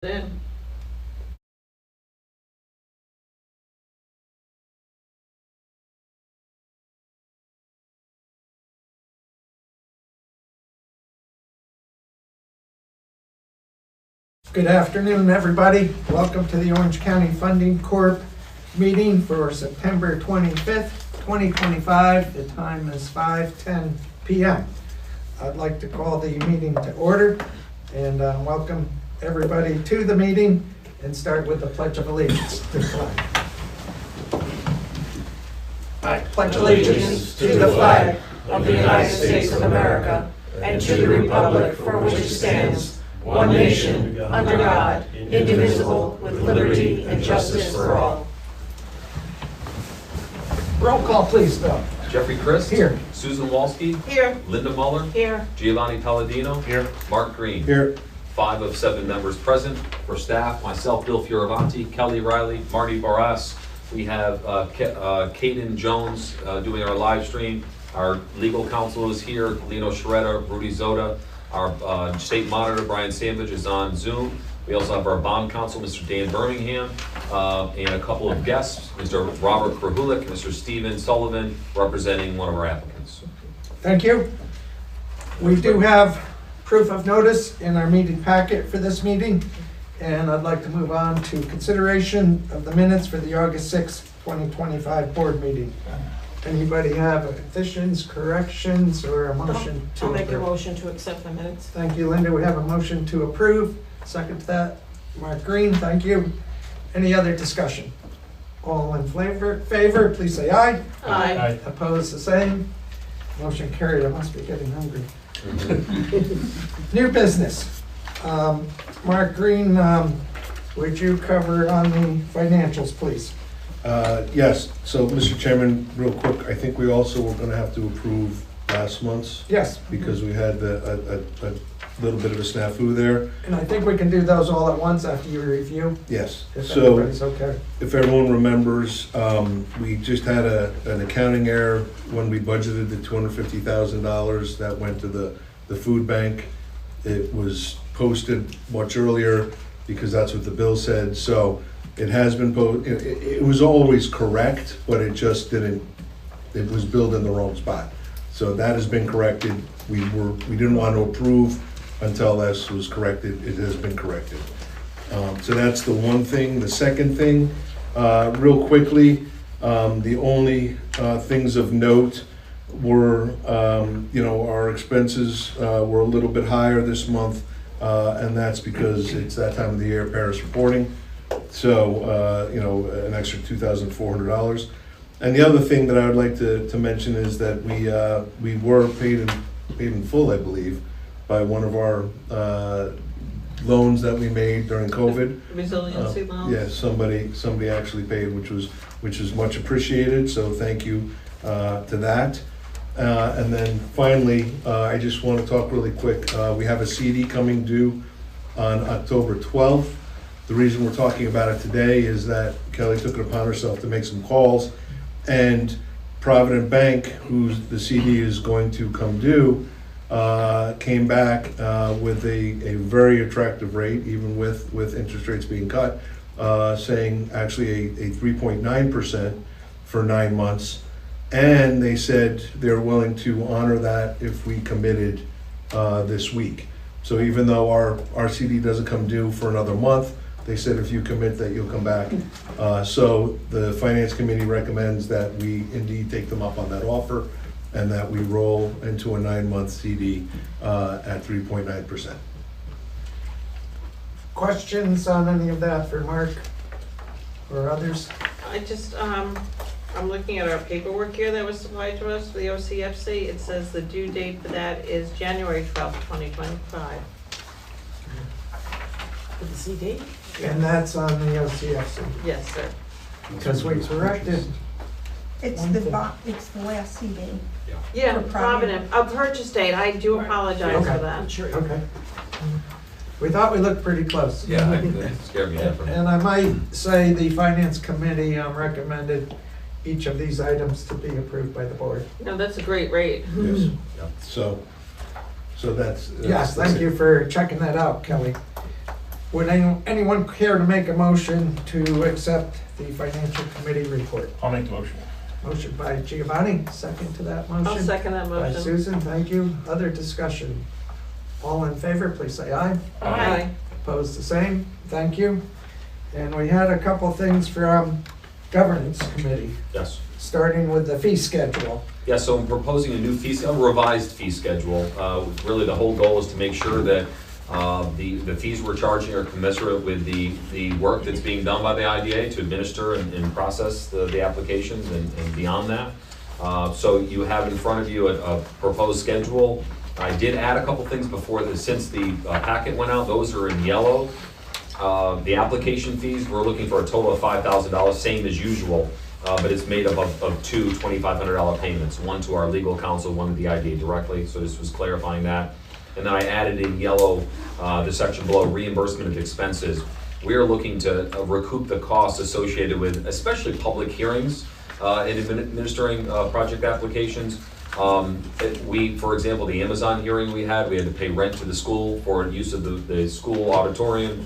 In. Good afternoon, everybody. Welcome to the Orange County Funding Corp meeting for September 25th, 2025. The time is 5:10 p.m. I'd like to call the meeting to order and welcome everybody to the meeting and start with the Pledge of Allegiance to the flag. I pledge allegiance to the flag of the United States of America and to the republic for which it stands, one nation, under God, indivisible, with liberty and justice for all. Roll call, please, Bill. Jeffrey Christ. Here. Susan Walsky. Here. Linda Muller. Here. Giovanni Palladino. Here. Mark Green. Here. 5 of 7 members present. For staff, myself, Bill Fioravanti, Kelly Riley, Marty Barras. We have Caden Jones doing our live stream. Our legal counsel is here, Lino Sheretta, Rudy Zoda. Our state monitor, Brian Sandvich, is on Zoom. We also have our bond counsel, Mr. Dan Birmingham, and a couple of guests, Mr. Robert Krahulik, Mr. Steven Sullivan, representing one of our applicants. Thank you. We do have proof of notice in our meeting packet for this meeting, and I'd like to move on to consideration of the minutes for the August 6th, 2025 board meeting. Anybody have additions, corrections, or a motion to I'll make a approve? motion to accept the minutes. Thank you, Linda. We have a motion to approve. Second to that, Mark Green, thank you. Any other discussion? All in favor, please say aye. Aye. Opposed, the same. Motion carried. I must be getting hungry. New business. Mark Green, would you cover on the financials, please? Yes, so Mr. Chairman, real quick, I think we also were gonna have to approve last month's Yes. because we had a little bit of a snafu there. And I think we can do those all at once after you review, Yes, if so everybody's okay. if everyone remembers, we just had an accounting error when we budgeted the $250,000 that went to the food bank. It was posted much earlier because that's what the bill said, so it has been it was always correct, but it just didn't, it was billed in the wrong spot. So that has been corrected. We didn't want to approve until this was corrected. It has been corrected. So that's the one thing. The second thing, real quickly, the only things of note were, our expenses were a little bit higher this month, and that's because it's that time of the year, Paris reporting. So, an extra $2,400. And the other thing that I would like to mention is that we were paid in full, I believe, by one of our loans that we made during COVID. Resiliency loans? Yeah, somebody actually paid, which is much appreciated, so thank you to that. And then finally, I just want to talk really quick. We have a CD coming due on October 12th. The reason we're talking about it today is that Kelly took it upon herself to make some calls, and Provident Bank, whose the CD is going to come due, came back with a very attractive rate, even with interest rates being cut, saying actually a 3.9% for 9 months. And they said they're willing to honor that if we committed this week. So even though our CD doesn't come due for another month, they said if you commit that you'll come back. So the Finance Committee recommends that we indeed take them up on that offer and that we roll into a 9-month CD at 3.9%. Questions on any of that for Mark or others? I just, I'm looking at our paperwork here that was supplied to us for the OCFC. It says the due date for that is January 12th, 2025. For the CD? And that's on the OCFC. Yes, sir. Because we corrected. It's the last CD. Yeah, For Provident. a purchase date. I do apologize Okay. for that. Okay. We thought we looked pretty close. Yeah, that scared me. And I might say the Finance Committee recommended each of these items to be approved by the board. No, that's a great rate. Yes. So that's. Yes, thank you for checking that out, Kelly. Would anyone care to make a motion to accept the financial committee report? I'll make the motion. Motion by Giovanni, second to that motion. I'll second that By motion. Susan, thank you. Other discussion? All in favor, please say aye. Aye. Opposed, the same. Thank you. And we had a couple things from governance committee, Yes. starting with the fee schedule. Yeah, so I'm proposing a revised fee schedule. Really, the whole goal is to make sure that the fees we're charging are commensurate with the work that's being done by the IDA to administer and process the applications and beyond that. So you have in front of you a proposed schedule. I did add a couple things since the packet went out. Those are in yellow. The application fees, we're looking for a total of $5,000, same as usual. But it's made up of two $2,500 payments, one to our legal counsel, one to the IDA directly, so this was clarifying that. And then I added in yellow, the section below, reimbursement of expenses. We are looking to recoup the costs associated with, especially public hearings in administering project applications. For example, the Amazon hearing we had to pay rent to the school for use of the school auditorium.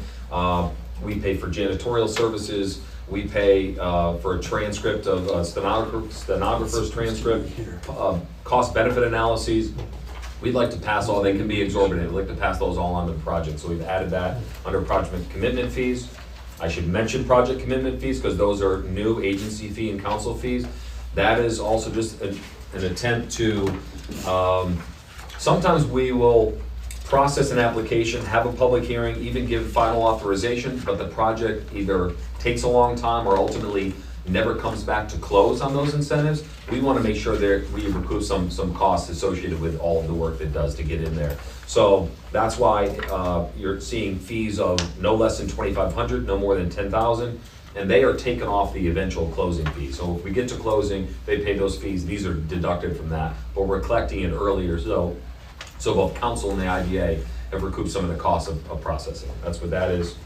We pay for janitorial services. We pay for a transcript of stenographer's transcript, cost-benefit analyses. We'd like to pass all, they can be exorbitant, we'd like to pass those all onto the project. So we've added that under project commitment fees. I should mention project commitment fees because those are new agency fee and council fees. That is also just an attempt to, sometimes we will process an application, have a public hearing, even give final authorization, but the project either takes a long time or ultimately never comes back to close on those incentives. We want to make sure that we recoup some costs associated with all of the work that does to get in there. So that's why you're seeing fees of no less than $2,500, no more than $10,000, and they are taken off the eventual closing fee. So if we get to closing, they pay those fees, these are deducted from that, but we're collecting it earlier. So both council and the IDA have recouped some of the costs of processing. That's what that is.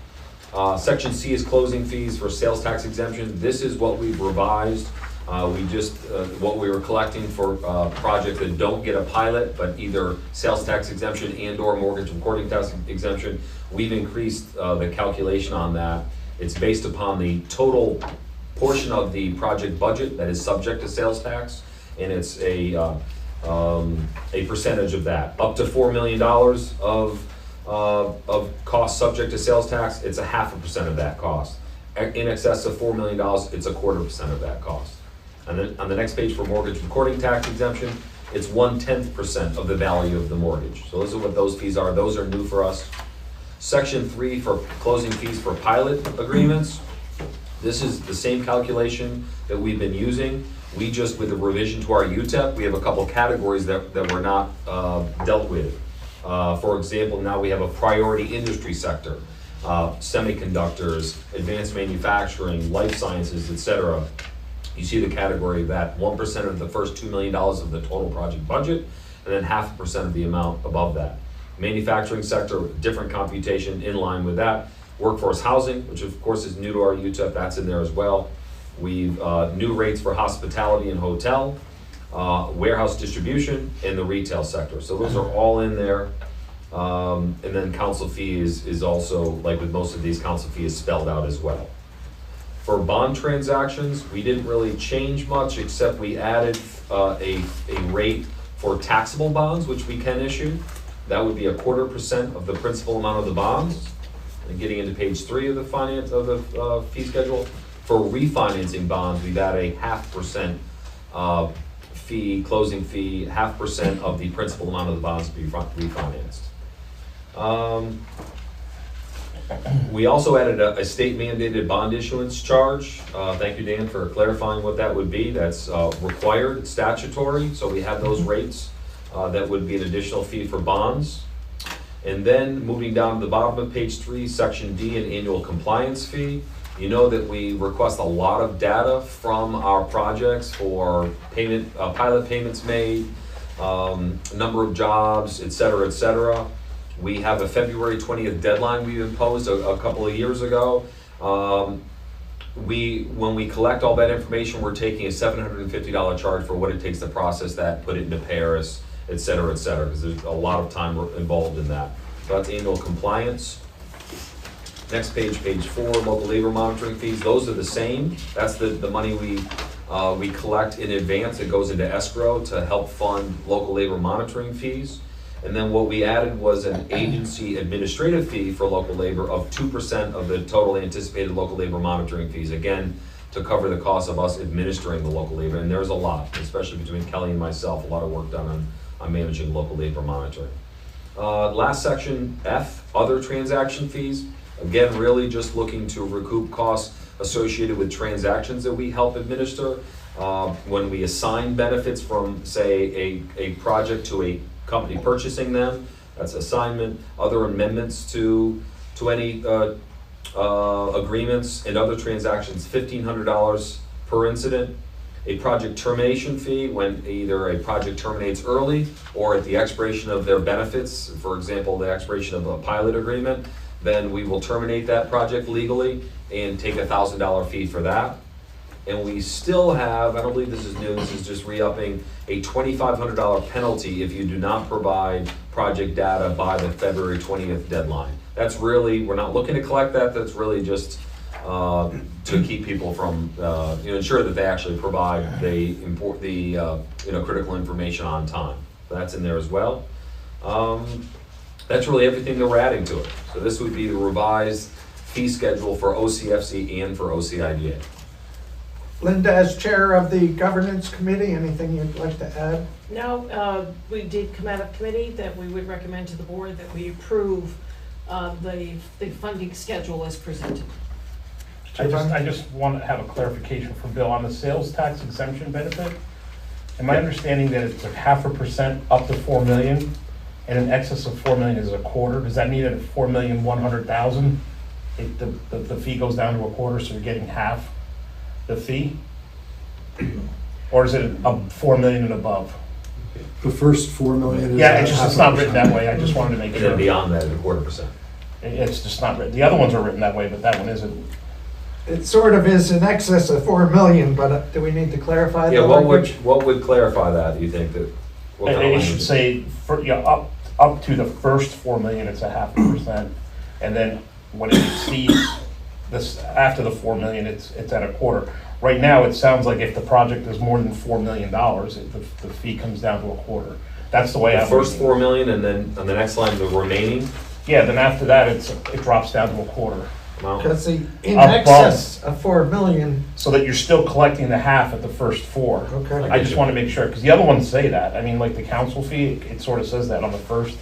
Section C is closing fees for sales tax exemption. This is what we've revised. What we were collecting for projects that don't get a pilot, but either sales tax exemption and or mortgage recording tax exemption. We've increased the calculation on that. It's based upon the total portion of the project budget that is subject to sales tax, and it's a percentage of that. Up to $4 million of cost subject to sales tax, it's 0.5% of that cost. In excess of $4 million, it's 0.25% of that cost. And then on the next page for mortgage recording tax exemption, it's 0.1% of the value of the mortgage. So those are what those fees are. Those are new for us. Section 3 for closing fees for pilot agreements. This is the same calculation that we've been using. We just, with the revision to our UTEP, we have a couple categories that were not dealt with. For example, now we have a priority industry sector, semiconductors, advanced manufacturing, life sciences, etc. You see the category of that, 1% of the first $2 million of the total project budget, and then 0.5% of the amount above that. Manufacturing sector, different computation in line with that. Workforce housing, which of course is new to our UTEP, that's in there as well. We've new rates for hospitality and hotel, warehouse distribution, and the retail sector. So those are all in there. And then council fee is also, like with most of these, council fee is spelled out as well. For bond transactions, we didn't really change much, except we added a rate for taxable bonds, which we can issue. That would be 0.25% of the principal amount of the bonds. And getting into page 3 of the fee schedule. For refinancing bonds, we've added a 0.5% fee, closing fee, 0.5% of the principal amount of the bonds to be refinanced. We also added a state mandated bond issuance charge. Thank you, Dan, for clarifying what that would be. That's required, statutory, so we have those rates. That would be an additional fee for bonds. And then moving down to the bottom of page 3, section D, an annual compliance fee. You know that we request a lot of data from our projects for payment, pilot payments made, number of jobs, et cetera, et cetera. We have a February 20th deadline we imposed a couple of years ago. When we collect all that information, we're taking a $750 charge for what it takes to process that, put it into Paris, et cetera, because there's a lot of time involved in that. So that's annual compliance. Next page, page 4, local labor monitoring fees, those are the same. That's the money we collect in advance. It goes into escrow to help fund local labor monitoring fees. And then what we added was an agency administrative fee for local labor of 2% of the total anticipated local labor monitoring fees. Again, to cover the cost of us administering the local labor. And there's a lot, especially between Kelly and myself, a lot of work done on managing local labor monitoring. Last section, F, other transaction fees. Again, really just looking to recoup costs associated with transactions that we help administer. When we assign benefits from, say, a project to a company purchasing them, that's assignment. Other amendments to any agreements and other transactions, $1,500 per incident. A project termination fee when either a project terminates early or at the expiration of their benefits, for example, the expiration of a pilot agreement, then we will terminate that project legally and take a $1,000 fee for that. And we still have, I don't believe this is new, this is just re-upping, a $2,500 penalty if you do not provide project data by the February 20th deadline. That's really, we're not looking to collect that, that's really just to keep people from, ensure that they actually provide the critical information on time. That's in there as well. That's really everything that we're adding to it. So this would be the revised fee schedule for OCFC and for OCIDA. Linda, as chair of the governance committee, anything you'd like to add? No, we did come out of committee that we would recommend to the board that we approve the funding schedule as presented. I just want to have a clarification from Bill on the sales tax exemption benefit. Am I understanding that it's like 0.5% up to 4 million and in excess of 4 million is a quarter? Does that mean that at 4,100,000, the fee goes down to a quarter, so you're getting half the fee? Or is it 4 million and above? The first 4 million is. Yeah, it's not written that way. I just wanted to make And then sure. beyond that, 0.25%. It's just not written. The other ones are written that way, but that one isn't. It sort of is in excess of 4 million, but do we need to clarify Yeah, the language? what would clarify that, do you think? What kind of It should language? say, up to the first 4 million, it's 0.5%. And then when it exceeds this, after the 4 million, it's at a quarter. Right now, it sounds like if the project is more than $4 million, the fee comes down to a quarter. That's the way The I'm first reading it. 4 million, and then on the next line, the remaining Yeah, then after that, it drops down to a quarter. amount? Because the in Above. excess of 4 million, So that you're still collecting the half at the first 4. okay. I just want to make sure, because the other ones say that. I mean, like the council fee, it sort of says that on the first.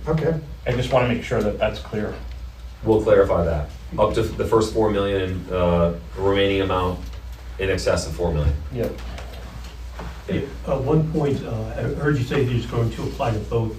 Okay, I just want to make sure that that's clear. We'll clarify that. Up to the first 4 million, the remaining amount in excess of 4 million. Yep. One point, I heard you say that it's going to apply to both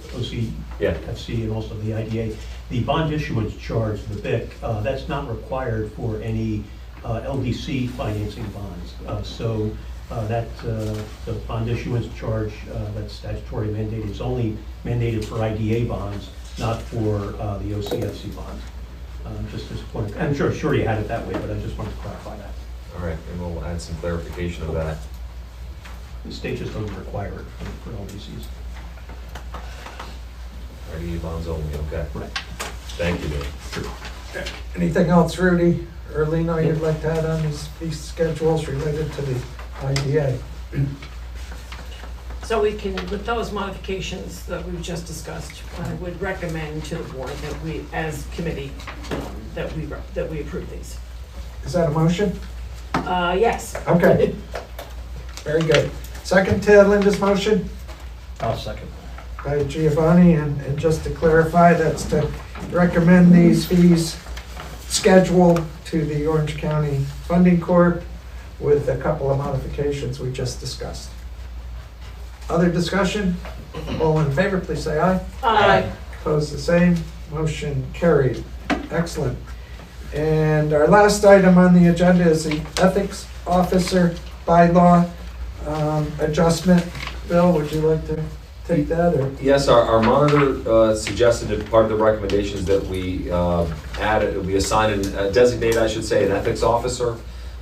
Yeah. OCFC and also the IDA. The bond issuance charge, the BIC, that's not required for any LDC financing bonds. So the bond issuance charge, that's statutory mandated. It's only mandated for IDA bonds, not for the OCFC bonds. Just as a point, I'm sure you had it that way, but I just wanted to clarify that. All right, and we'll add some clarification of that. The state just doesn't require it for LDCs. RDA bonds only, okay. Right. Thank you, Dave. Anything else, Rudy or Lino, you'd like to add on these fee schedules related to the IDA? So we can, with those modifications that we've just discussed, I would recommend to the board that we, as committee, that we approve these. Is that a motion? Yes. Okay. Very good. Second to Linda's motion I'll second. by Giovanni, and just to clarify, that's to recommend these fees scheduled to the Orange County Funding Corp with a couple of modifications we just discussed. Other discussion? All in favor, please say aye. Aye. Opposed, the same. Motion carried. Excellent. And our last item on the agenda is the Ethics Officer bylaw adjustment. Bill, would you like to take that, or? Yes, our monitor suggested that part of the recommendations that we we assign and designate, I should say, an ethics officer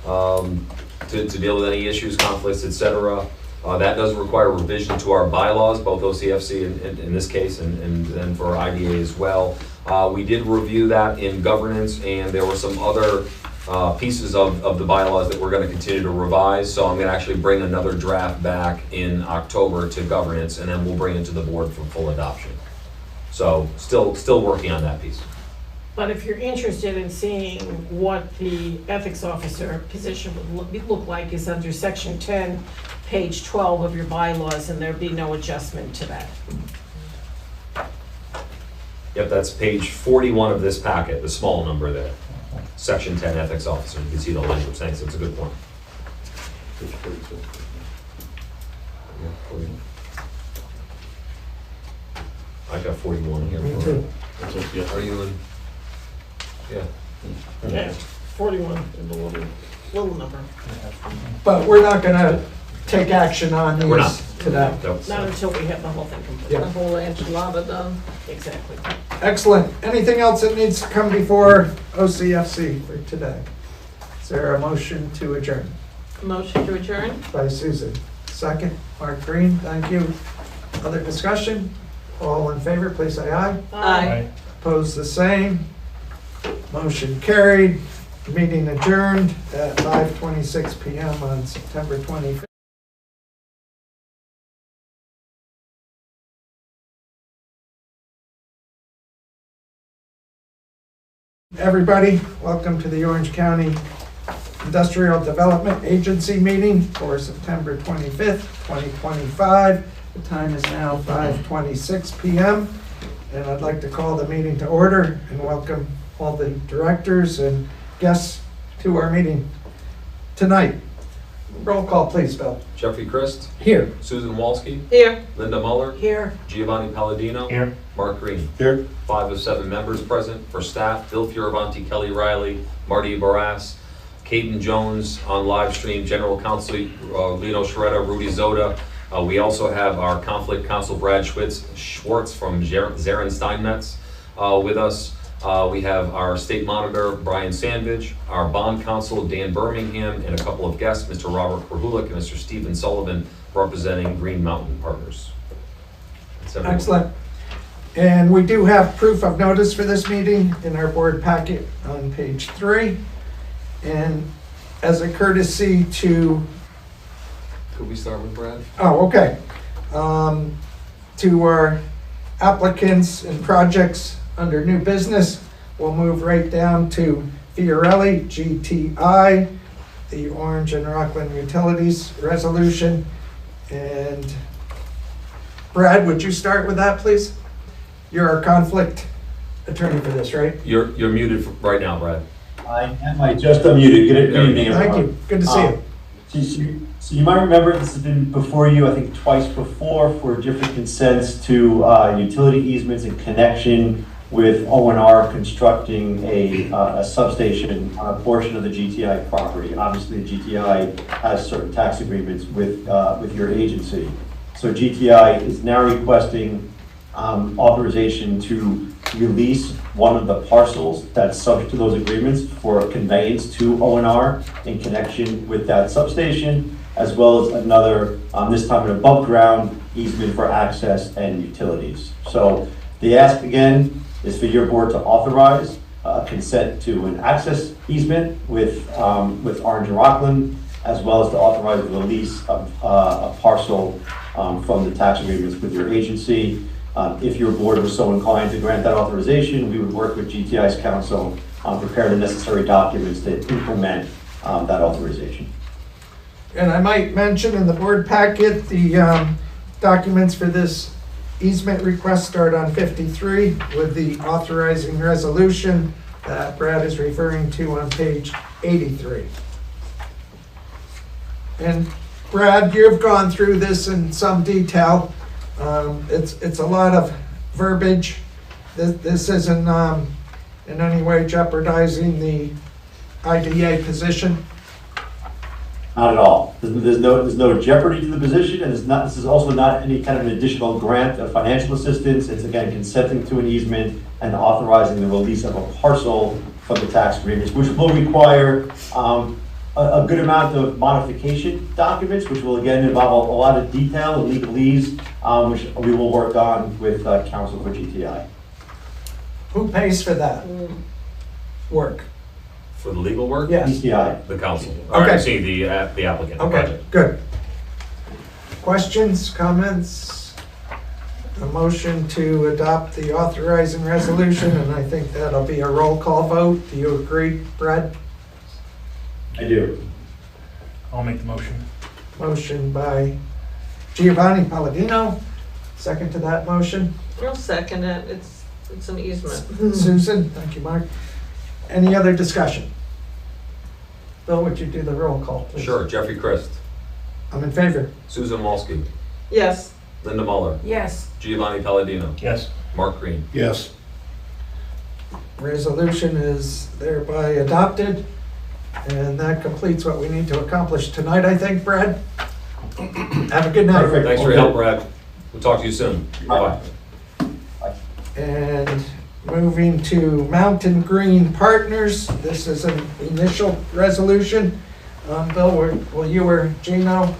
to deal with any issues, conflicts, etc. That does require revision to our bylaws, both OCFC in this case and then for IDA as well. We did review that in governance, and there were some other pieces of the bylaws that we're going to continue to revise. So I'm going to actually bring another draft back in October to governance, and then we'll bring it to the board for full adoption. So still working on that piece. But if you're interested in seeing what the ethics officer position would look like, is under section 10, page 12 of your bylaws, and there'd be no adjustment to that. Yep, that's page 41 of this packet, the small number there. Section 10, ethics officer. You can see the language. Thanks, that's a good point. Page 42. Yeah, 41. I got 41 here. Me too. Are you in? Yeah. Yeah, 41, the little number. But we're not gonna take action on We're these today. Nope. Not until we have the whole thing complete. Yeah. The whole enchilada done. Exactly. Excellent. Anything else that needs to come before OCFC for today? Is there a motion to adjourn? Motion to adjourn? By Susan. Second, Mark Green, thank you. Other discussion? All in favor, please say aye. Aye. Opposed, the same. Motion carried. Meeting adjourned at 5:26 PM on September 25th. Everybody, welcome to the Orange County Industrial Development Agency meeting for September 25th, 2025. The time is now 5:26 PM, and I'd like to call the meeting to order and welcome all the directors and guests to our meeting tonight. Roll call, please, Bill. Jeffrey Christ, Here. Susan Walsky, Here. Linda Muller, Here. Giovanni Palladino, Here. Mark Green. Here. 5 of 7 members present. For staff, Bill Fioravanti, Kelly Riley, Marty Barras, Caden Jones on live stream, General Counsel Lino Sheretta, Rudy Zoda. We also have our conflict counsel Brad Schwartz from Zarin Steinmetz with us. We have our state monitor Brian Sandvidge, our bond counsel Dan Birmingham, and a couple of guests, Mr. Robert Korhulik and Mr. Stephen Sullivan, representing Green Mountain Partners. That's everyone. Excellent. And we do have proof of notice for this meeting in our board packet on page 3. And as a courtesy to, Could we start with Brad? oh, okay, to our applicants and projects under new business, we'll move right down to Fiorelli, GTI, the Orange and Rockland Utilities Resolution. And Brad, would you start with that, please? You're our conflict attorney for this, right? You're muted right now, Brad. I just unmuted. Good evening, everyone. Thank you. Good to see you. So you might remember this has been before you, I think, twice before for different consents to utility easements in connection with O&R constructing a substation on a portion of the GTI property. Obviously, the GTI has certain tax agreements with your agency. So GTI is now requesting authorization to release one of the parcels that's subject to those agreements for conveyance to O&R in connection with that substation, as well as another, this time an above ground easement for access and utilities. So the ask again is for your board to authorize consent to an access easement with Orange and Rockland, as well as to authorize the release of a parcel from the tax agreements with your agency. If your board was so inclined to grant that authorization, we would work with GTI's counsel on prepare the necessary documents to implement that authorization. And I might mention in the board packet, the documents for this easement request start on 53 with the authorizing resolution that Brad is referring to on page 83. And Brad, you've gone through this in some detail. It's a lot of verbiage. This isn't in any way jeopardizing the IDA position. Not at all. There's no jeopardy to the position, and this is also not any kind of an additional grant of financial assistance. It's again consenting to an easement and authorizing the release of a parcel from the tax agreements, which will require a good amount of modification documents, which will again involve a lot of detail and legalese, which we will work on with counsel for GTI. Who pays for that work? For the legal work? Yes. ECI. The council. All right, Okay. see, the applicant, the Okay, project. good. Questions, comments? A motion to adopt the authorizing resolution, and I think that'll be a roll call vote. Do you agree, Brad? I do. I'll make the motion. Motion by Giovanni Palladino, second to that motion. I'll second it, it's an easement. Susan, thank you, Mark. Any other discussion? Bill, would you do the roll call, please? Sure, Jeffrey Christ, I'm in favor. Susan Walsky, Yes. Linda Muller, Yes. Giovanni Palladino, Yes. Mark Green. Yes. Resolution is thereby adopted, and that completes what we need to accomplish tonight, I think, Brad. Have a good night. Perfect. Thanks for your help, Brad. We'll talk to you soon. Bye-bye. And moving to Mountain Green Partners, this is an initial resolution. Bill, will you or Gino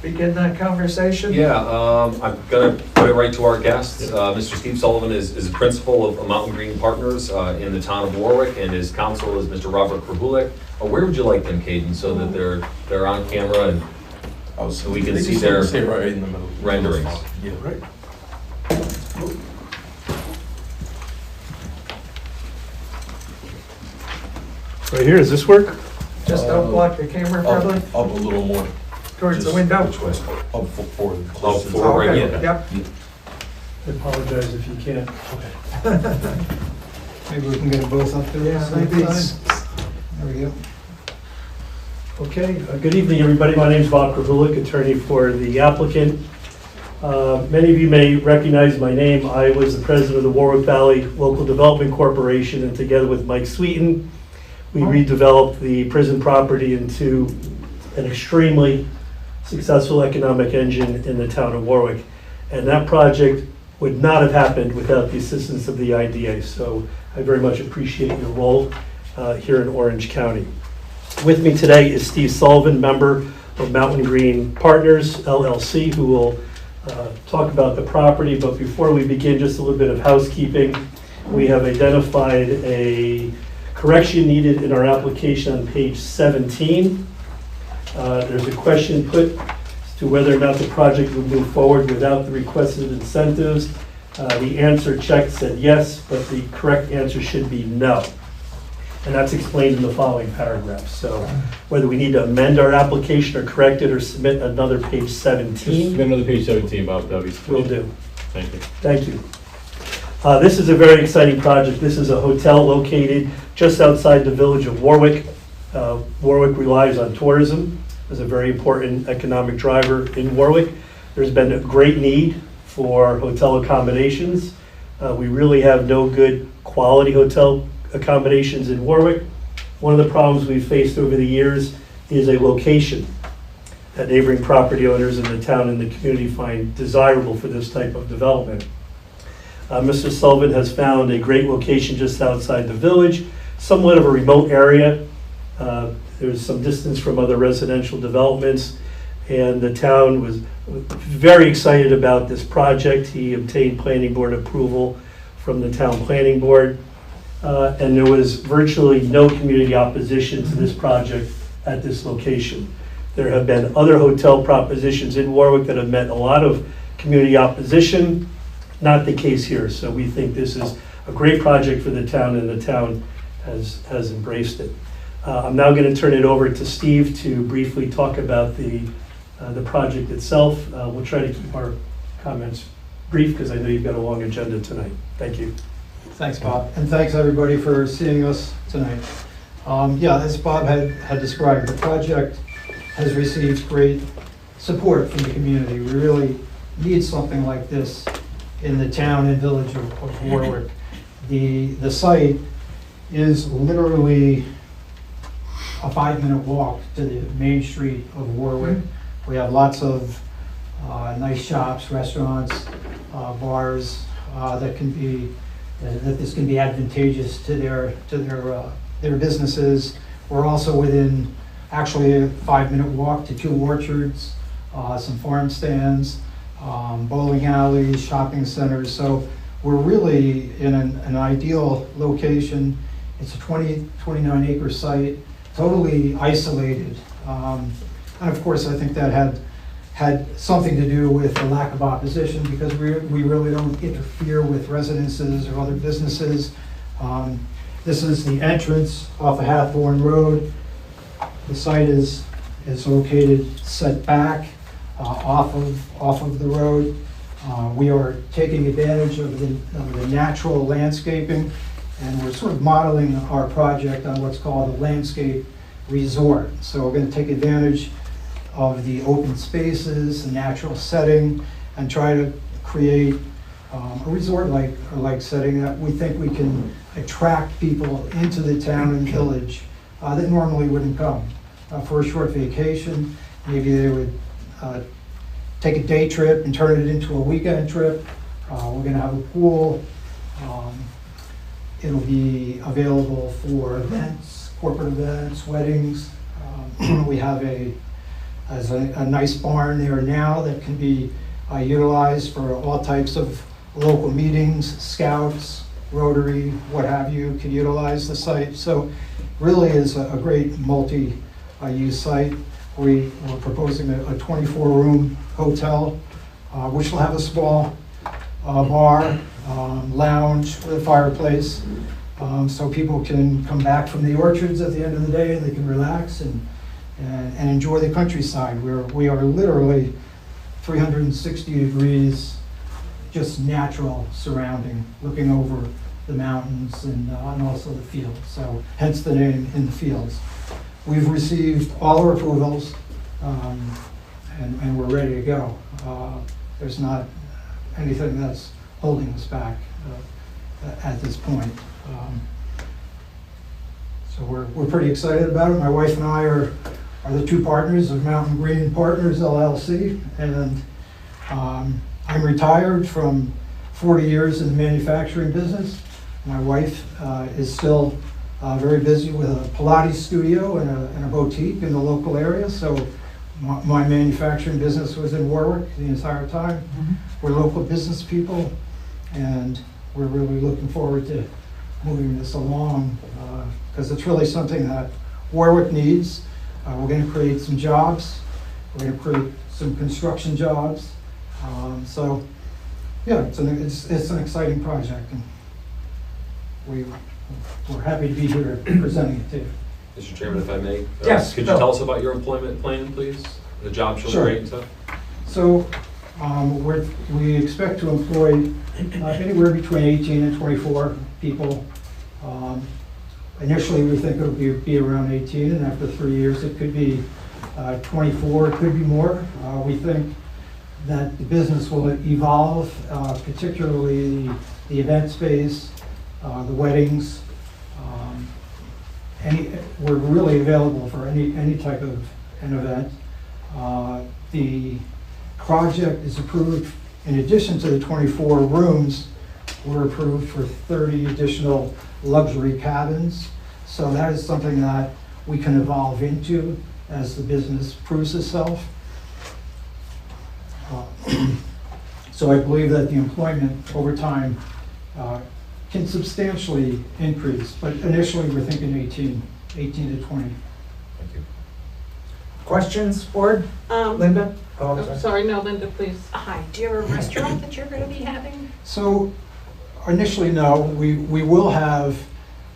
begin that conversation? Yeah, I'm gonna put it right to our guest. Mr. Steve Sullivan is a principal of Mountain Green Partners in the town of Warwick, and his counsel is Mr. Robert Krahulik. Where would you like them, Caden, so that they're on camera and so we can see their right in the middle. renderings? Yeah. Right. Right here, does this work? Just don't block the camera, probably, Up a little more. towards the Just window. Which way? Up forward. Oh, forward, right, Okay, okay. yep. I apologize if you can't. Maybe we can get them both up there. Yeah, at the same maybe time. it's- There we go. Okay, good evening, everybody. My name is Bob Krahulik, attorney for the applicant. Many of you may recognize my name. I was the president of the Warwick Valley Local Development Corporation, and together with Mike Sweeten, we redeveloped the prison property into an extremely successful economic engine in the town of Warwick. And that project would not have happened without the assistance of the IDA. So I very much appreciate your role here in Orange County. With me today is Steve Sullivan, member of Mountain Green Partners, LLC, who will talk about the property. But before we begin, just a little bit of housekeeping. We have identified a correction needed in our application on page 17. There's a question put as to whether or not the project would move forward without the requested incentives. The answer checked said yes, but the correct answer should be no. And that's explained in the following paragraph. So whether we need to amend our application or correct it or submit another page 17, Another page 17, Bob W. will do. Thank you. Thank you. This is a very exciting project. This is a hotel located just outside the village of Warwick. Warwick relies on tourism as a very important economic driver in Warwick. There's been a great need for hotel accommodations. We really have no good quality hotel accommodations in Warwick. One of the problems we've faced over the years is a location that neighboring property owners in the town and the community find desirable for this type of development. Mr. Sullivan has found a great location just outside the village, somewhat of a remote area. There's some distance from other residential developments, and the town was very excited about this project. He obtained planning board approval from the town planning board, and there was virtually no community opposition to this project at this location. There have been other hotel propositions in Warwick that have met a lot of community opposition. Not the case here, so we think this is a great project for the town, and the town has embraced it. I'm now going to turn it over to Steve to briefly talk about the project itself. We'll try to keep our comments brief because I know you've got a long agenda tonight. Thank you. Thanks, Bob, and thanks everybody for seeing us tonight. Yeah, as Bob had described, the project has received great support from the community. We really need something like this in the town and village of Warwick. The site is literally a 5-minute walk to the main street of Warwick. We have lots of nice shops, restaurants, bars that this can be advantageous to their businesses. We're also within actually a 5-minute walk to 2 orchards, some farm stands, bowling alleys, shopping centers. So we're really in an ideal location. It's a 29 acre site, totally isolated. And of course, I think that had something to do with the lack of opposition, because we really don't interfere with residences or other businesses. This is the entrance off of Hathorne Road. The site is located set back off of the road. We are taking advantage of the natural landscaping, and we're sort of modeling our project on what's called a landscape resort. So we're going to take advantage of the open spaces, the natural setting, and try to create a resort-like setting that we think we can attract people into the town and village that normally wouldn't come for a short vacation. Maybe they would take a day trip and turn it into a weekend trip. We're going to have a pool. It'll be available for events, corporate events, weddings. We have a nice barn there now that can be utilized for all types of local meetings, scouts, Rotary, what have you, can utilize the site. So really is a great multi-use site. We're proposing a 24-room hotel, which will have a small bar, lounge with a fireplace, so people can come back from the orchards at the end of the day and they can relax and enjoy the countryside. We are literally 360 degrees, just natural surrounding, looking over the mountains and also the fields. So hence the name In the Fields. We've received all our approvals, and we're ready to go. There's not anything that's holding us back at this point. So we're pretty excited about it. My wife and I are the two partners of Mountain Green Partners LLC, and I'm retired from 40 years in the manufacturing business. My wife is still very busy with a Pilates studio and a boutique in the local area. So my manufacturing business was in Warwick the entire time. We're local business people, and we're really looking forward to moving this along because it's really something that Warwick needs. We're going to create some jobs. We're going to create some construction jobs. So yeah, it's an exciting project, and we're happy to be here presenting it to you. Mr. Chairman, if I may? Yes, Could you Bill. tell us about your employment plan, please? The job showing Sure. rate and stuff? So we expect to employ anywhere between 18 and 24 people. Initially, we think it'll be around 18, and after 3 years, it could be 24, it could be more. We think that the business will evolve, particularly the event space, the weddings. We're really available for any type of an event. The project is approved, in addition to the 24 rooms, we're approved for 30 additional luxury cabins. So that is something that we can evolve into as the business proves itself. So I believe that the employment over time can substantially increase, but initially we're thinking 18 to 20. Thank you. Questions, board? Linda? Oh, I'm sorry. Sorry, no, Linda, please. Hi, do you have a restaurant that you're going to be having? So initially, no, we will have,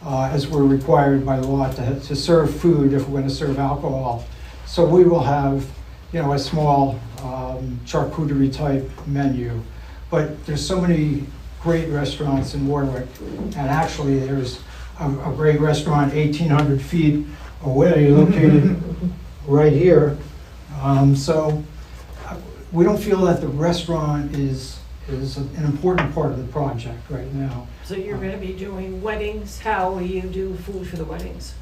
as we're required by the law to serve food if we're going to serve alcohol. So we will have, a small charcuterie type menu. But there's so many great restaurants in Warwick, and actually there's a great restaurant 1,800 feet away located right here. So we don't feel that the restaurant is an important part of the project right now. So you're going to be doing weddings. How will you do food for the weddings?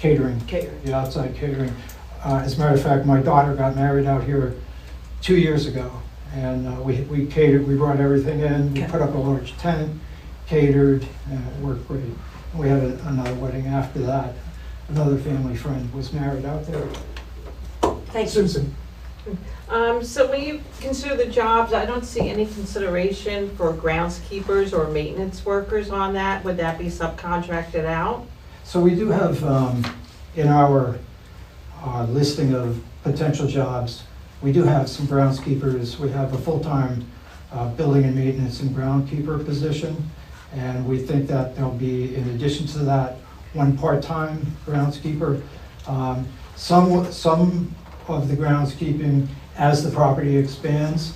Catering. Catering. Yeah, outside catering. As a matter of fact, my daughter got married out here 2 years ago, and we catered. We brought everything in. We Okay. put up a large tent, catered, and it worked great. We had another wedding after that. Another family friend was married out there. Thank you. Susan? So when you consider the jobs, I don't see any consideration for groundskeepers or maintenance workers on that. Would that be subcontracted out? So we do have, in our listing of potential jobs, we do have some groundskeepers. We have a full-time building and maintenance and groundkeeper position. And we think that there'll be, in addition to that, one part-time groundskeeper. Some of the groundskeeping, as the property expands,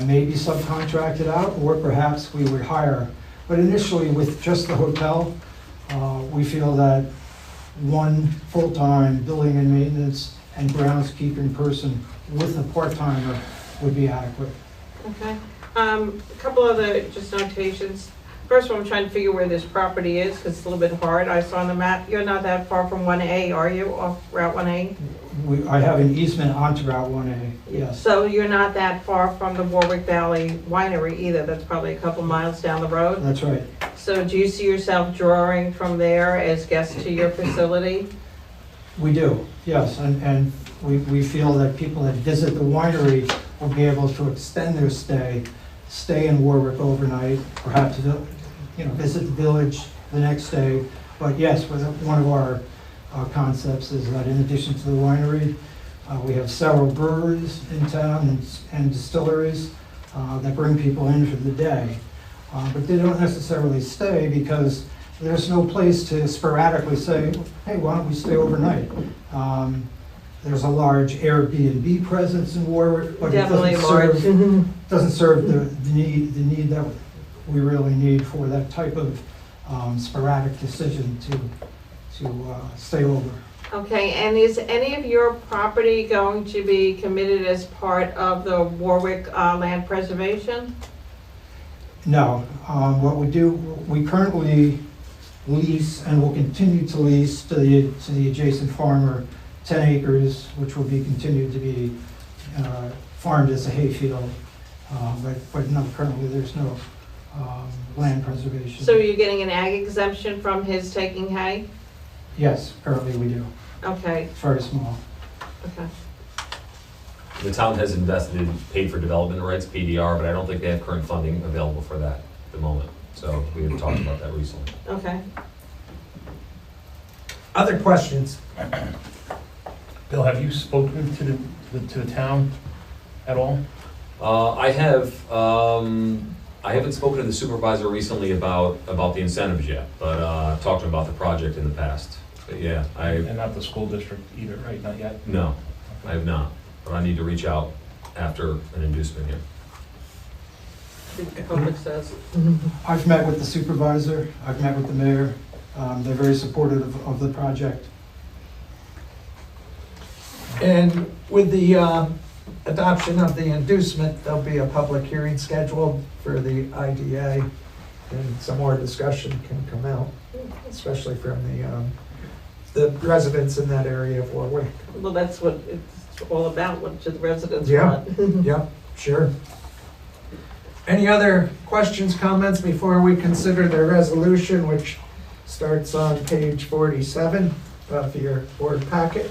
may be subcontracted out, or perhaps we would hire. But initially, with just the hotel, we feel that one full-time building and maintenance and groundskeeping person with a part-timer would be adequate. Okay. A couple other just notations. First of all, I'm trying to figure where this property is, because it's a little bit hard. I saw on the map, you're not that far from 1A, are you, off Route 1A? I have an easement onto Route 1A, yes. So you're not that far from the Warwick Valley Winery either. That's probably a couple miles down the road. That's right. So do you see yourself drawing from there as guests to your facility? We do, yes, and we feel that people that visit the winery will be able to extend their stay in Warwick overnight, perhaps visit the village the next day. But yes, one of our concepts is that in addition to the winery, we have several breweries in town and distilleries that bring people in for the day. But they don't necessarily stay because there's no place to sporadically say, hey, why don't we stay overnight? There's a large Airbnb presence in Warwick, but Definitely it doesn't serve the need that we really need for that type of sporadic decision to stay over. Okay, and is any of your property going to be committed as part of the Warwick land preservation? No, what we do, we currently lease and will continue to lease to the adjacent farmer 10 acres, which will be continued to be farmed as a hayfield. But no, currently there's no land preservation. So you're getting an ag exemption from his taking hay? Yes, currently we do. Okay, It's very small. okay. The town has invested in paid for development rights, PDR, but I don't think they have current funding available for that at the moment. So we have talked about that recently. Okay. Other questions? Bill, have you spoken to the town at all? I haven't spoken to the supervisor recently about the incentives yet, but I've talked to him about the project in the past. But yeah, And not the school district either, right? Not yet? no, I have not, but I need to reach out after an inducement here. The public says. I've met with the supervisor, I've met with the mayor. They're very supportive of the project. And with the adoption of the inducement, there'll be a public hearing scheduled for the IDA, and some more discussion can come out, especially from the residents in that area of Warwick. Well, that's what it's all about, what the residents Yeah. want. Yep, sure. Any other questions, comments before we consider the resolution, which starts on page 47 of your board packet?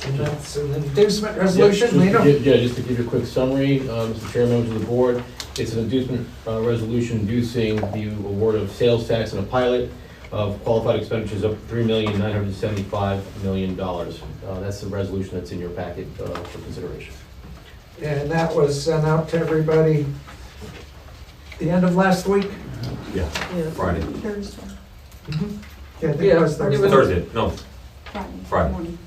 And that's an inducement resolution, Lino? Just to give you a quick summary, Mr. Chair, members of the board, it's an inducement resolution inducing the award of sales tax and a pilot of qualified expenditures up to $3,975 million. That's the resolution that's in your packet for consideration. And that was sent out to everybody the end of last week? Yeah, Yeah. Friday. Thursday, Yeah, I think Yeah, it was it Thursday. was- Thursday, no, Friday Friday. morning.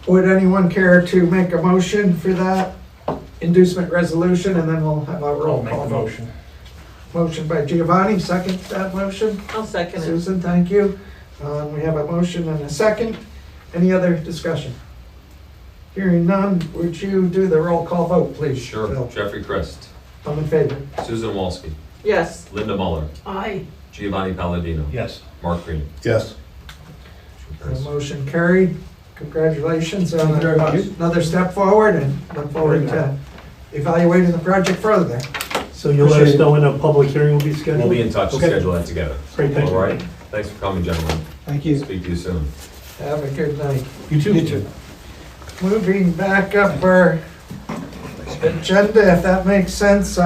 Would anyone care to make a motion for that inducement resolution, and then we'll have a roll I'll make call the vote. motion. Motion by Giovanni, second that motion. I'll second it. Susan, thank you. We have a motion and a second. Any other discussion? Hearing none, would you do the roll call vote, please? Sure. Bill? Jeffrey Christ, I'm in favor. Susan Walsky, Yes. Linda Muller, Aye. Giovanni Palladino, Yes. Mark Green. Yes. The motion carried. Congratulations on Thank you very much. another step forward, and look forward to evaluating the project further. So you'll let us know when a public hearing will be scheduled? We'll be in touch, Okay. schedule that together. Great, thank you. All right, thanks for coming, gentlemen. Thank you. Speak to you soon. Have a good night. You too. You too. moving back up our agenda, if that makes sense,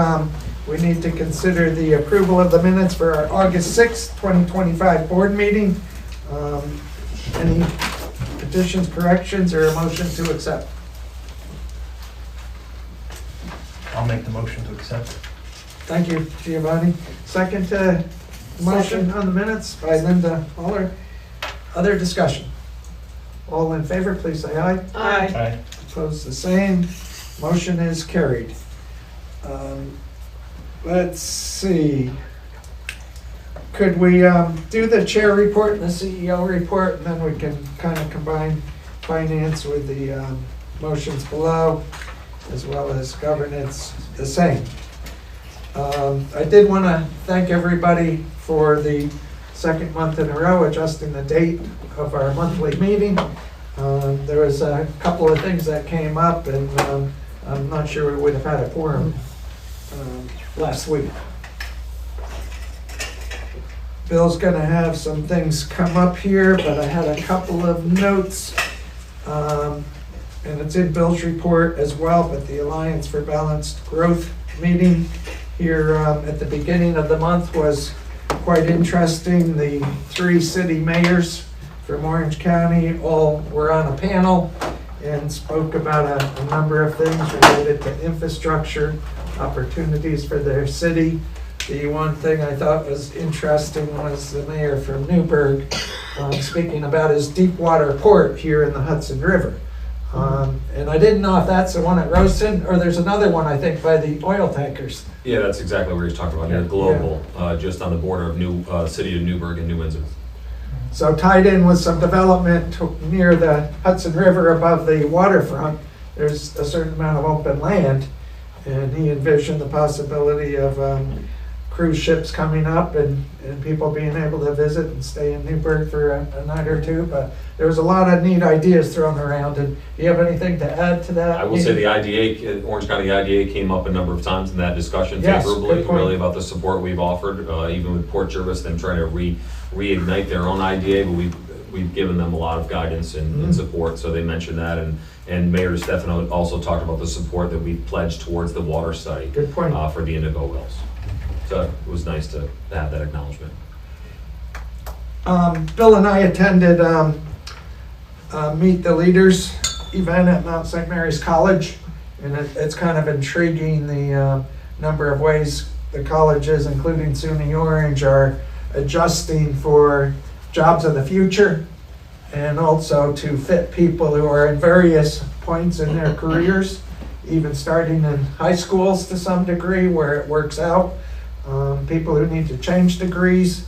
we need to consider the approval of the minutes for our August 6th, 2025 board meeting. Any additions, corrections, or a motion to accept? I'll make the motion to accept. Thank you, Giovanni. Second motion Second. on the minutes by Linda Holler. Other discussion? All in favor, please say aye. Aye. Aye. Opposed, the same. Motion is carried. Let's see. Could we do the chair report and the CEO report, and then we can kind of combine finance with the motions below, as well as governance the same. I did want to thank everybody for the second month in a row adjusting the date of our monthly meeting. There was a couple of things that came up, and I'm not sure we would have had a quorum last week. Bill's going to have some things come up here, but I had a couple of notes, and it's in Bill's report as well, but the Alliance for Balanced Growth meeting here at the beginning of the month was quite interesting. The 3 city mayors from Orange County all were on a panel and spoke about a number of things related to infrastructure, opportunities for their city. The one thing I thought was interesting was the mayor from Newburgh speaking about his deep water port here in the Hudson River. And I didn't know if that's the one at Roaston, or there's another one, I think, by the oil tankers. Yeah, that's exactly what he's talking about here, global, just on the border of city of Newburgh and New Windsor. So tied in with some development near the Hudson River above the waterfront, there's a certain amount of open land, and he envisioned the possibility of cruise ships coming up and people being able to visit and stay in Newburgh for a night or two. But there was a lot of neat ideas thrown around. And do you have anything to add to that? I will say the IDA, Orange County IDA came up a number of times in that discussion Yes, favorably, good point. really about the support we've offered, even with Port Jervis, them trying to reignite their own IDA, but we've given them a lot of guidance and support, so they mentioned that. And Mayor Stefano also talked about the support that we've pledged towards the water study Good point. for the Indigo Wells. So it was nice to have that acknowledgement. Bill and I attended Meet the Leaders event at Mount St. Mary's College, and it's kind of intriguing the number of ways the colleges, including SUNY Orange, are adjusting for jobs of the future, and also to fit people who are in various points in their careers, even starting in high schools to some degree where it works out. People who need to change degrees,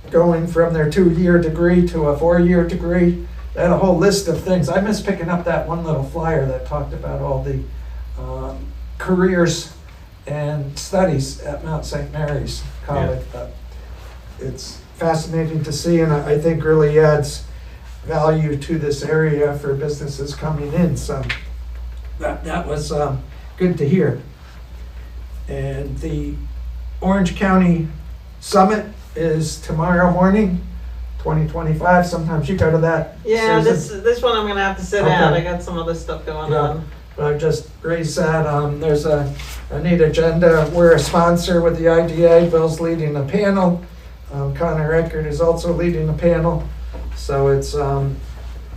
going from their 2-year degree to a 4-year degree. They had a whole list of things. I miss picking up that one little flyer that talked about all the careers and studies at Mount St. Mary's College. It's fascinating to see, and I think really adds value to this area for businesses coming in. So that was good to hear. And the Orange County Summit is tomorrow morning, 2025. Sometimes you go to that. Yeah, Susan. this one I'm gonna have to sit Okay. out. I got some other stuff going Yeah. on. But I just raised that. There's a neat agenda. We're a sponsor with the IDA. Bill's leading a panel. Connor Eckert is also leading a panel. So it's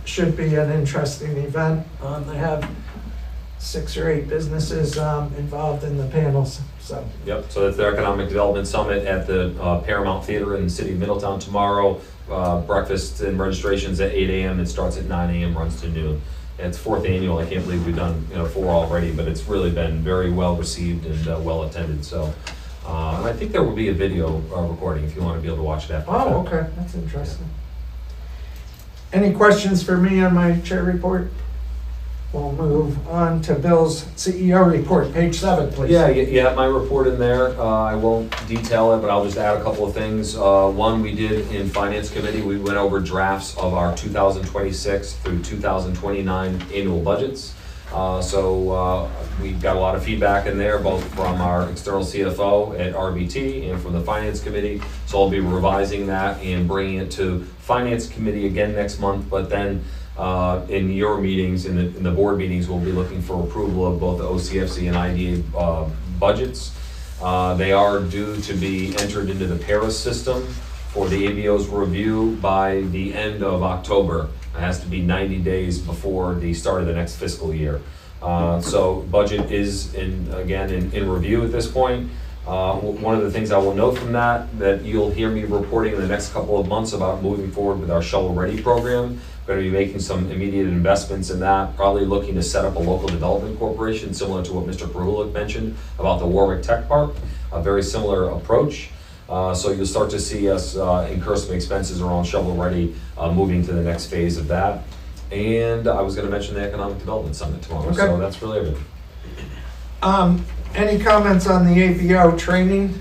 should be an interesting event. They have 6 or 8 businesses involved in the panels. So Yep, so that's the Economic Development Summit at the Paramount Theater in the city of Middletown tomorrow. Breakfast and registrations at 8 a.m. It starts at 9 a.m., runs to noon. It's 4th annual. I can't believe we've done 4 already, but it's really been very well received and well attended. So and I think there will be a video recording if you want to be able to watch that. oh, okay, that's interesting. Any questions for me on my chair report? We'll move on to Bill's CEO report, page 7, please. Yeah, you have my report in there. I won't detail it, but I'll just add a couple of things. One, we did in Finance Committee, we went over drafts of our 2026 through 2029 annual budgets. So we got a lot of feedback in there, both from our external CFO at RBT and from the Finance Committee. So I'll be revising that and bringing it to Finance Committee again next month, but then in your meetings, in the board meetings, we'll be looking for approval of both the OCFC and IDA budgets. They are due to be entered into the Paris system for the ABO's review by the end of October. It has to be 90 days before the start of the next fiscal year. So budget is in review at this point. One of the things I will note from that you'll hear me reporting in the next couple of months about moving forward with our Shovel Ready program. Going to be making some immediate investments in that, probably looking to set up a local development corporation similar to what Mr. Krahulik mentioned about the Warwick Tech Park, a very similar approach. So you'll start to see us incur some expenses around Shovel Ready, moving to the next phase of that. And I was going to mention the Economic Development Summit tomorrow, Okay. so that's really everything. Any comments on the ABO training?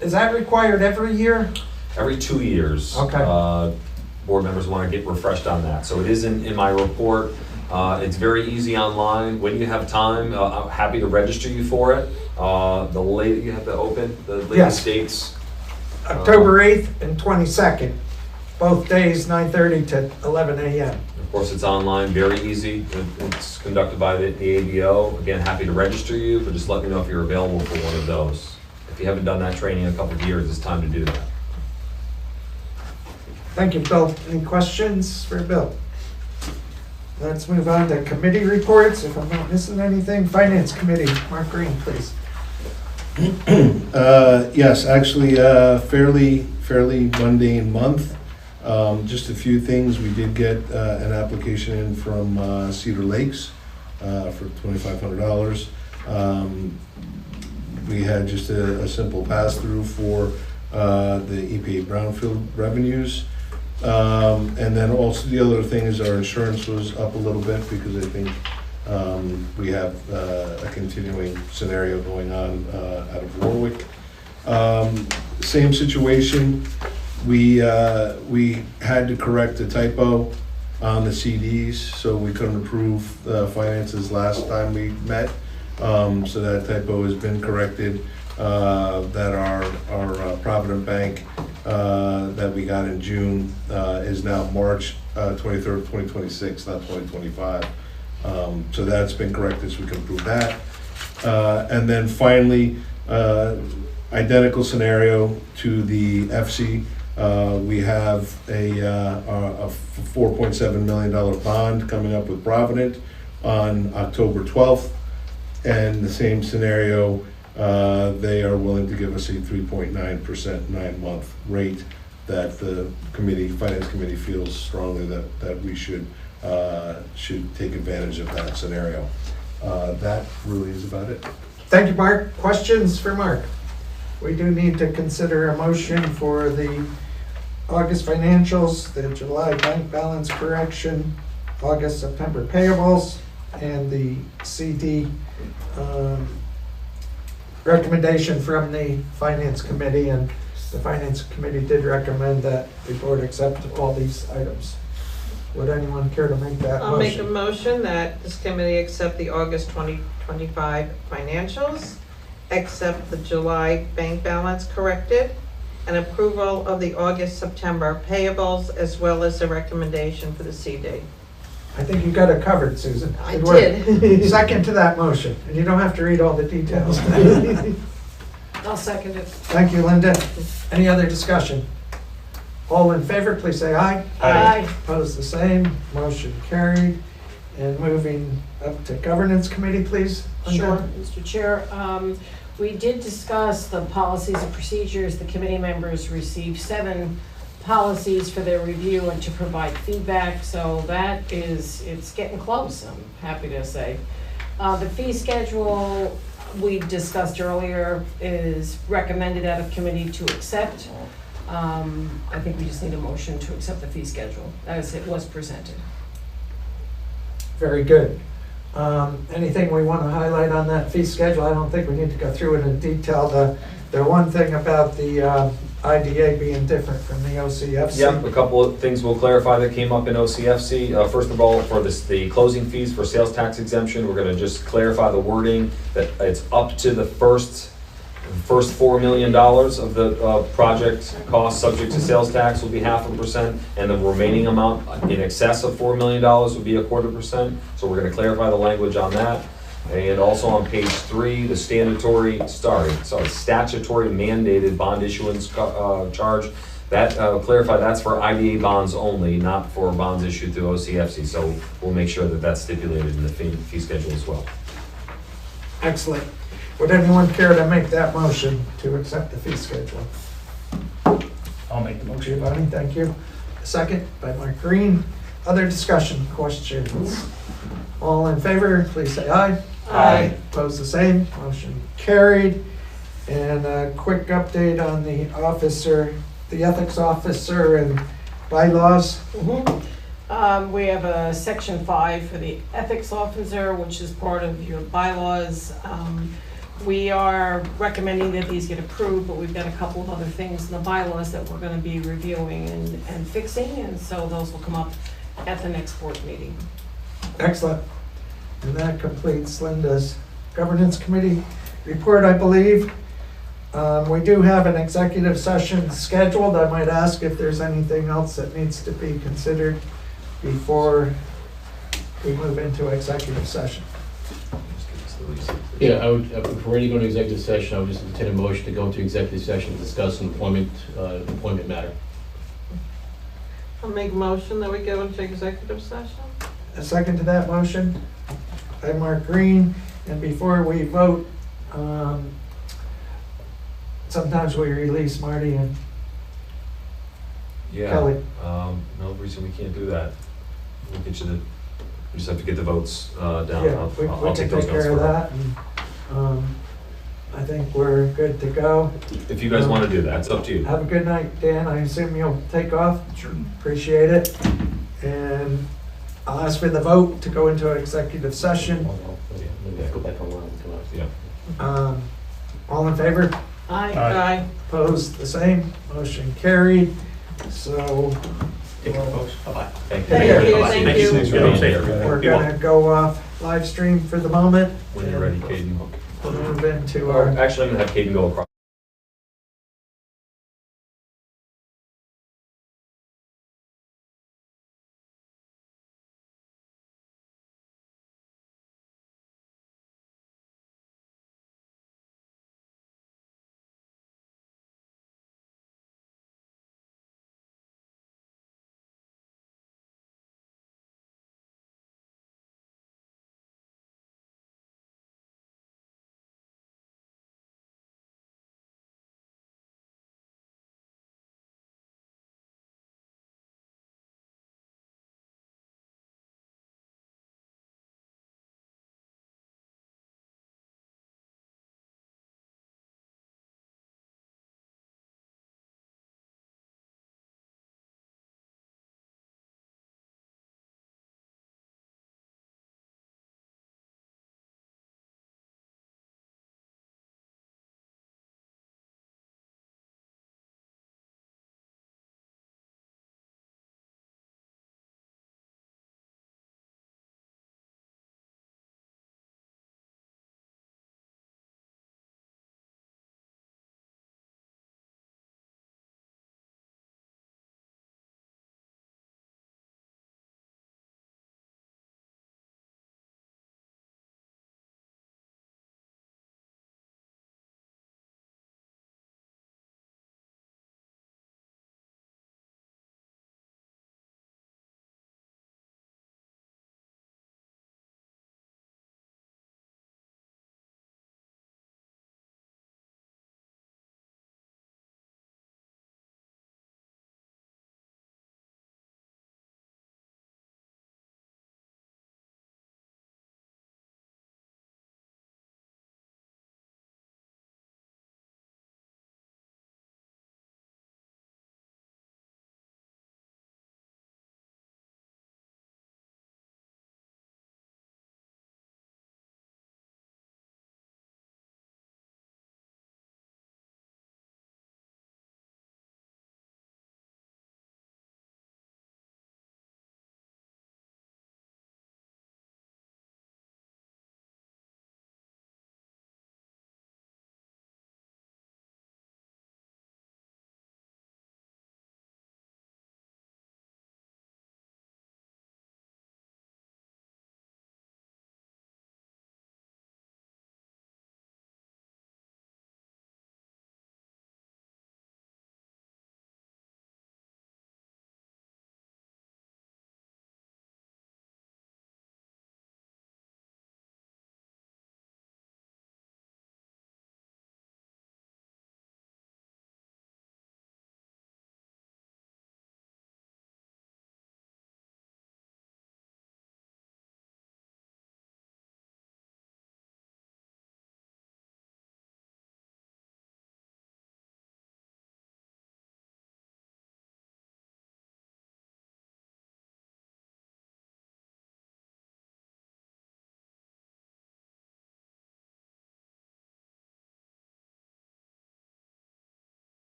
Is that required every year? Every 2 years. Okay. Board members want to get refreshed on that. So it is in my report. It's very easy online. When you have time, I'm happy to register you for it. The late you have to open, the latest Yes. dates. October 8th and 22nd, both days 9:30 to 11 a.m. Of course, it's online, very easy. It's conducted by the ABO. Again, happy to register you, but just let me know if you're available for one of those. If you haven't done that training in a couple of years, it's time to do that. Thank you, Bill. Any questions for Bill? Let's move on to committee reports, if I'm not missing anything. Finance Committee, Mark Green, please. Yes, actually, fairly mundane month. Just a few things. We did get an application in from Cedar Lakes for $2,500. We had just a simple pass-through for the EPA brownfield revenues. And then also the other thing is our insurance was up a little bit because I think we have a continuing scenario going on out of Warwick. Same situation. We had to correct a typo on the CDs, so we couldn't approve finances last time we met. So that typo has been corrected. That our Provident Bank that we got in June is now March 23rd, 2026, not 2025. So that's been corrected, so we can approve that. And then finally, identical scenario to the FC. We have a $4.7 million bond coming up with Provident on October 12th. And the same scenario, they are willing to give us a 3.9% 9-month rate that the Finance Committee feels strongly that we should take advantage of that scenario. That really is about it. Thank you, Mark. Questions for Mark? We do need to consider a motion for the August financials, the July bank balance correction, August, September payables, and the CD recommendation from the Finance Committee. And the Finance Committee did recommend that the board accept all these items. Would anyone care to make that I'll make a motion? motion that this committee accept the August 2025 financials, accept the July bank balance corrected, and approval of the August, September payables, as well as the recommendation for the CD. I think you got it covered, Susan. I Good work. did. Second to that motion, and you don't have to read all the details. I'll second it. Thank you, Linda. Any other discussion? All in favor, please say aye. Aye. Opposed, the same. Motion carried. And moving up to Governance Committee, please. Linda. Sure, Mr. Chair. We did discuss the policies and procedures. The committee members received 7 policies for their review and to provide feedback, so that is, it's getting close, I'm happy to say. The fee schedule we discussed earlier is recommended out of committee to accept. I think we just need a motion to accept the fee schedule as it was presented. Very good. Anything we want to highlight on that fee schedule? I don't think we need to go through it in detail. The one thing about the IDA being different from the OCFC. Yep, a couple of things we'll clarify that came up in OCFC. First of all, for the closing fees for sales tax exemption, we're going to just clarify the wording that it's up to the first First $4 million of the project cost subject to sales tax will be 0.5%, and the remaining amount in excess of $4 million will be 0.25%. So we're going to clarify the language on that. And also on page 3, the statutory mandated bond issuance charge. That, clarify, that's for IDA bonds only, not for bonds issued through OCFC. So we'll make sure that that's stipulated in the fee schedule as well. Excellent. Would anyone care to make that motion to accept the fee schedule? I'll make the motion. Giovanni, thank you. A second by Mark Green. Other discussion, questions? All in favor, please say aye. Aye. Opposed, the same. Motion carried. And a quick update on the officer, the ethics officer and bylaws. We have a section 5 for the ethics officer, which is part of your bylaws. We are recommending that these get approved, but we've got a couple of other things in the bylaws that we're gonna be reviewing and fixing, and so those will come up at the next board meeting. Excellent. And that completes Linda's governance committee report, I believe. We do have an executive session scheduled. I might ask if there's anything else that needs to be considered before we move into executive session. Yeah, I would, before any going to executive session, I would just entertain a motion to go into executive session to discuss employment matter. I'll make a motion that we go into executive session. A second to that motion by Mark Green. And before we vote, sometimes we release Marty and Yeah. Kelly. No reason we can't do that. We'll get you the, we just have to get the votes down. Yeah, we I'll can take those take notes care of for her. that. And, I think we're good to go. If you guys want to do that, it's up to you. Have a good night, Dan. I assume you'll take off? Sure. Appreciate it. And I'll ask for the vote to go into executive session. Maybe I go back online and come out. Yeah. All in favor? Aye. Aye. Opposed, the same. Motion carried. So Take care, folks. Bye-bye. Thank Thank you. you, thank you. Thanks for Yeah, being safe. here. we're gonna go off live stream for the moment. When you're ready, Caden. We'll move into Or our actually, I'm gonna have Caden go across.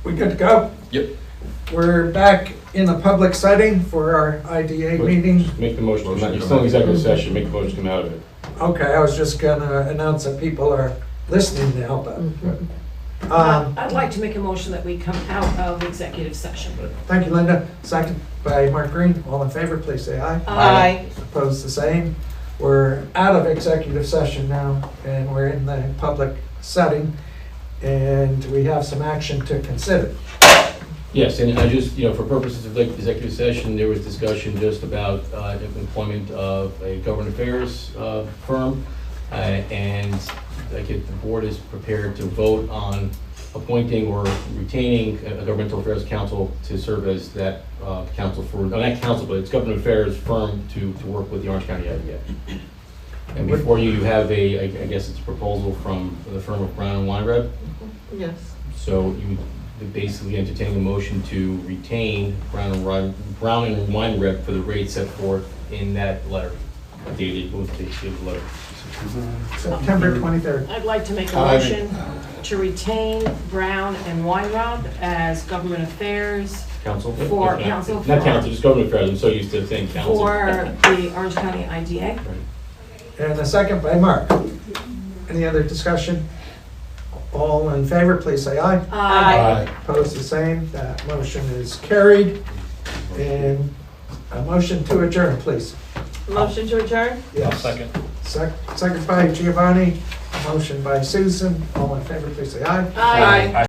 We good to go? Yep. We're back in a public setting for our IDA meeting. Make the motion, you're still in executive session, make the motion come out of it. Okay, I was just gonna announce that people are listening now, but, I'd like to make a motion that we come out of executive session. thank you, Linda. Second by Mark Green. All in favor, please say aye. Aye. Opposed, the same. We're out of executive session now, and we're in the public setting, and we have some action to consider. Yes, and I just, for purposes of like executive session, there was discussion just about employment of a government affairs firm. And like if the board is prepared to vote on appointing or retaining a governmental affairs counsel to serve as that counsel for, not counsel, but it's government affairs firm to work with the Orange County IDA. And before you have I guess it's a proposal from the firm of Brown and Weinreb. Yes. So you would basically entertain a motion to retain Brown and Weinreb for the rate set forth in that letter. Dated, what was the date of the letter? September 23rd. I'd like to make a motion to retain Brown and Weinrob as government affairs Council? For council, Not for- council, just government affairs, I'm so used to saying council. for the Orange County IDA. And a second by Mark. Any other discussion? All in favor, please say aye. Aye. Opposed, the same. That motion is carried. And a motion to adjourn, please. Motion to adjourn? Yes. Second. Second by Giovanni, a motion by Susan. All in favor, please say aye. Aye.